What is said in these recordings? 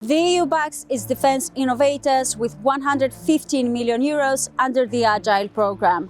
The EU backs its defence innovators with 115 million euros under the AGILE programme.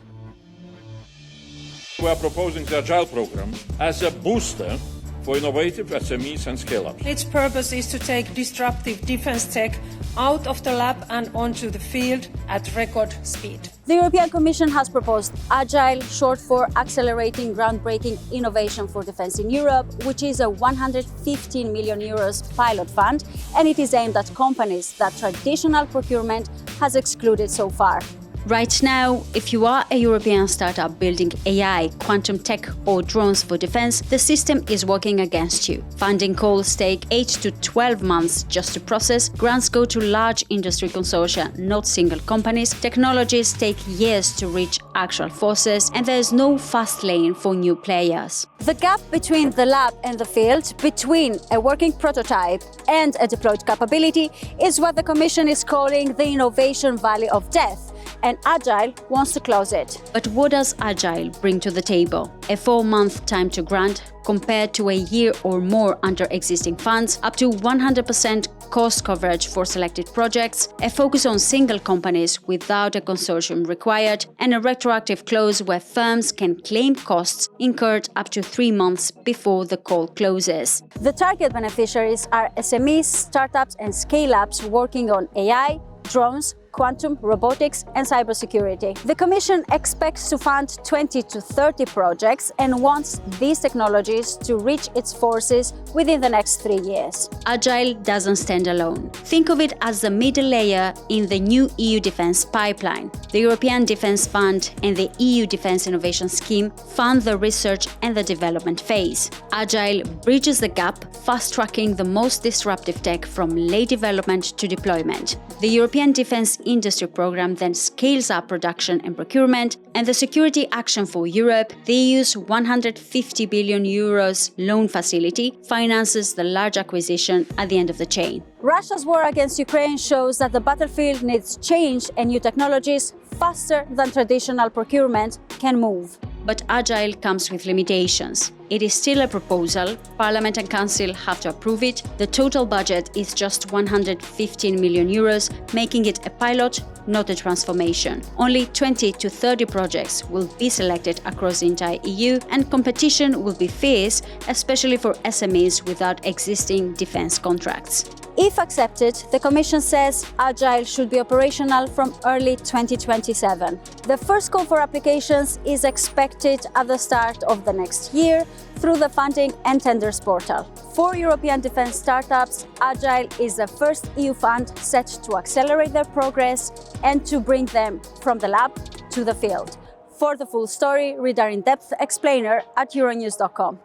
We are proposing the AGILE programme as a booster for innovative SMEs and scale-ups. Its purpose is to take disruptive defence tech out of the lab and onto the field at record speed. The European Commission has proposed AGILE, short for Accelerating Groundbreaking Innovation for Defence in Europe, which is a 115 million euros pilot fund, and it is aimed at companies that traditional procurement has excluded so far. Right now, if you are a European startup building AI, quantum tech or drones for defense, the system is working against you. Funding calls take 8 to 12 months just to process, grants go to large industry consortia, not single companies, technologies take years to reach actual forces, and there is no fast lane for new players. The gap between the lab and the field, between a working prototype and a deployed capability, is what the Commission is calling the innovation valley of death. And AGILE wants to close it. But what does AGILE bring to the table? A 4-month time to grant compared to a year or more under existing funds, up to 100% cost coverage for selected projects, a focus on single companies without a consortium required, and a retroactive clause where firms can claim costs incurred up to 3 months before the call closes. The target beneficiaries are SMEs, startups and scale-ups working on AI, drones, quantum, robotics and cybersecurity. The Commission expects to fund 20 to 30 projects and wants these technologies to reach its forces within the next 3 years. AGILE doesn't stand alone. Think of it as the middle layer in the new EU defense pipeline. The European Defence Fund and the EU Defence Innovation Scheme fund the research and the development phase. AGILE bridges the gap, fast-tracking the most disruptive tech from late development to deployment. The European Defence Industry Programme then scales up production and procurement, and the Security Action for Europe, the EU's 150 billion euros loan facility, finances the large acquisition at the end of the chain. Russia's war against Ukraine shows that the battlefield needs change and new technologies faster than traditional procurement can move. But AGILE comes with limitations. It is still a proposal. Parliament and Council have to approve it. The total budget is just 115 million euros, making it a pilot, not a transformation. Only 20 to 30 projects will be selected across the entire EU, and competition will be fierce, especially for SMEs without existing defense contracts. If accepted, the Commission says AGILE should be operational from early 2027. The first call for applications is expected at the start of the next year through the Funding and Tenders portal. For European defense startups, AGILE is the first EU fund set to accelerate their progress and to bring them from the lab to the field. For the full story, read our in-depth explainer at euronews.com.